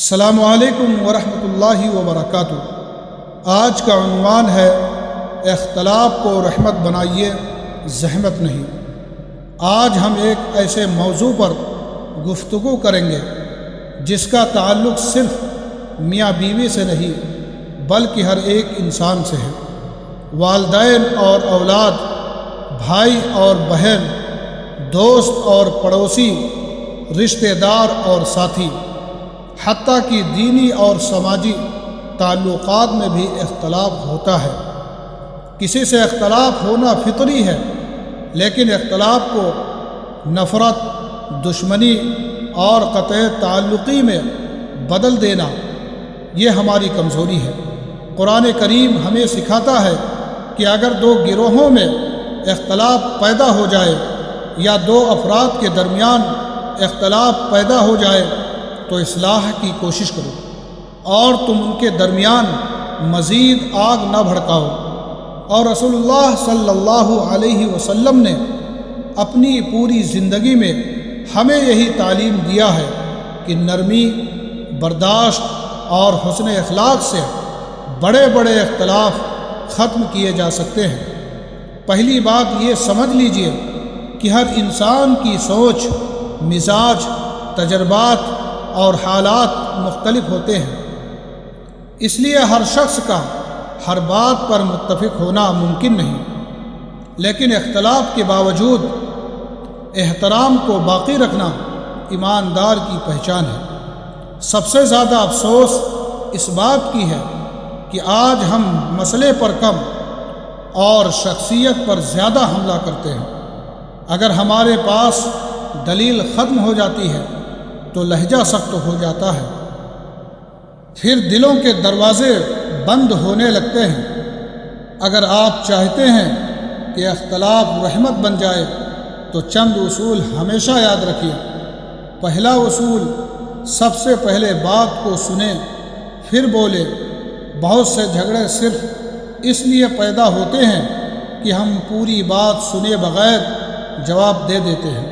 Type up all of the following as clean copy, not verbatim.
السلام علیکم ورحمۃ اللہ وبرکاتہ۔ آج کا عنوان ہے اختلاف کو رحمت بنائیے، زحمت نہیں۔ آج ہم ایک ایسے موضوع پر گفتگو کریں گے جس کا تعلق صرف میاں بیوی سے نہیں بلکہ ہر ایک انسان سے ہے۔ والدین اور اولاد، بھائی اور بہن، دوست اور پڑوسی، رشتہ دار اور ساتھی، حتیٰ کہ دینی اور سماجی تعلقات میں بھی اختلاف ہوتا ہے۔ کسی سے اختلاف ہونا فطری ہے، لیکن اختلاف کو نفرت، دشمنی اور قطع تعلقی میں بدل دینا یہ ہماری کمزوری ہے۔ قرآن کریم ہمیں سکھاتا ہے کہ اگر دو گروہوں میں اختلاف پیدا ہو جائے یا دو افراد کے درمیان اختلاف پیدا ہو جائے تو اصلاح کی کوشش کرو اور تم ان کے درمیان مزید آگ نہ بھڑکاؤ۔ اور رسول اللہ صلی اللہ علیہ وسلم نے اپنی پوری زندگی میں ہمیں یہی تعلیم دیا ہے کہ نرمی، برداشت اور حسن اخلاق سے بڑے بڑے اختلاف ختم کیے جا سکتے ہیں۔ پہلی بات یہ سمجھ لیجئے کہ ہر انسان کی سوچ، مزاج، تجربات اور حالات مختلف ہوتے ہیں، اس لیے ہر شخص کا ہر بات پر متفق ہونا ممکن نہیں۔ لیکن اختلاف کے باوجود احترام کو باقی رکھنا ایماندار کی پہچان ہے۔ سب سے زیادہ افسوس اس بات کی ہے کہ آج ہم مسئلے پر کم اور شخصیت پر زیادہ حملہ کرتے ہیں۔ اگر ہمارے پاس دلیل ختم ہو جاتی ہے تو لہجہ سخت ہو جاتا ہے، پھر دلوں کے دروازے بند ہونے لگتے ہیں۔ اگر آپ چاہتے ہیں کہ اختلاف رحمت بن جائے تو چند اصول ہمیشہ یاد رکھیے۔ پہلا اصول، سب سے پہلے بات کو سنیں پھر بولیں۔ بہت سے جھگڑے صرف اس لیے پیدا ہوتے ہیں کہ ہم پوری بات سنے بغیر جواب دے دیتے ہیں۔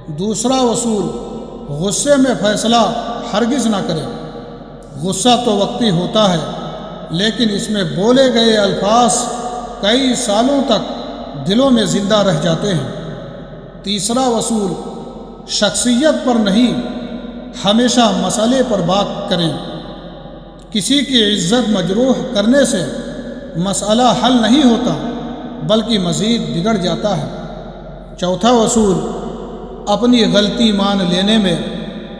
دوسرا اصول، غصے میں فیصلہ ہرگز نہ کریں۔ غصہ تو وقتی ہوتا ہے، لیکن اس میں بولے گئے الفاظ کئی سالوں تک دلوں میں زندہ رہ جاتے ہیں۔ تیسرا اصول، شخصیت پر نہیں، ہمیشہ مسئلے پر بات کریں۔ کسی کی عزت مجروح کرنے سے مسئلہ حل نہیں ہوتا بلکہ مزید بگڑ جاتا ہے۔ چوتھا اصول، اپنی غلطی مان لینے میں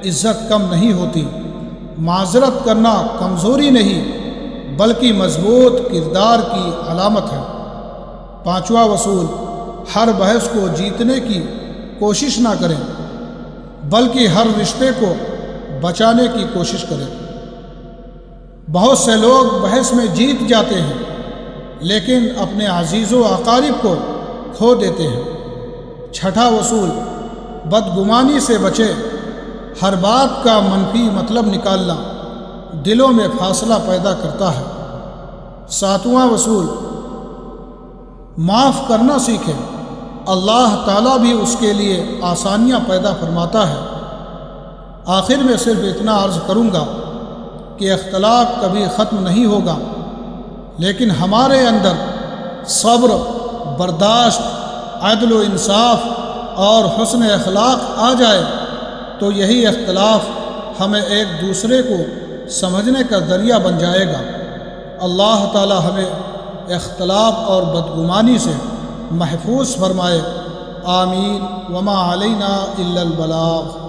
عزت کم نہیں ہوتی۔ معذرت کرنا کمزوری نہیں بلکہ مضبوط کردار کی علامت ہے۔ پانچواں اصول، ہر بحث کو جیتنے کی کوشش نہ کریں بلکہ ہر رشتے کو بچانے کی کوشش کریں۔ بہت سے لوگ بحث میں جیت جاتے ہیں لیکن اپنے عزیز و اقارب کو کھو دیتے ہیں۔ چھٹا اصول، بدگمانی سے بچے۔ ہر بات کا منفی مطلب نکالنا دلوں میں فاصلہ پیدا کرتا ہے۔ ساتواں اصول، معاف کرنا سیکھیں۔ اللہ تعالیٰ بھی اس کے لیے آسانیاں پیدا فرماتا ہے۔ آخر میں صرف اتنا عرض کروں گا کہ اختلاف کبھی ختم نہیں ہوگا، لیکن ہمارے اندر صبر، برداشت، عدل و انصاف اور حسن اخلاق آ جائے تو یہی اختلاف ہمیں ایک دوسرے کو سمجھنے کا ذریعہ بن جائے گا۔ اللہ تعالی ہمیں اختلاف اور بدگمانی سے محفوظ فرمائے۔ آمین۔ وما علینا الا البلاغ۔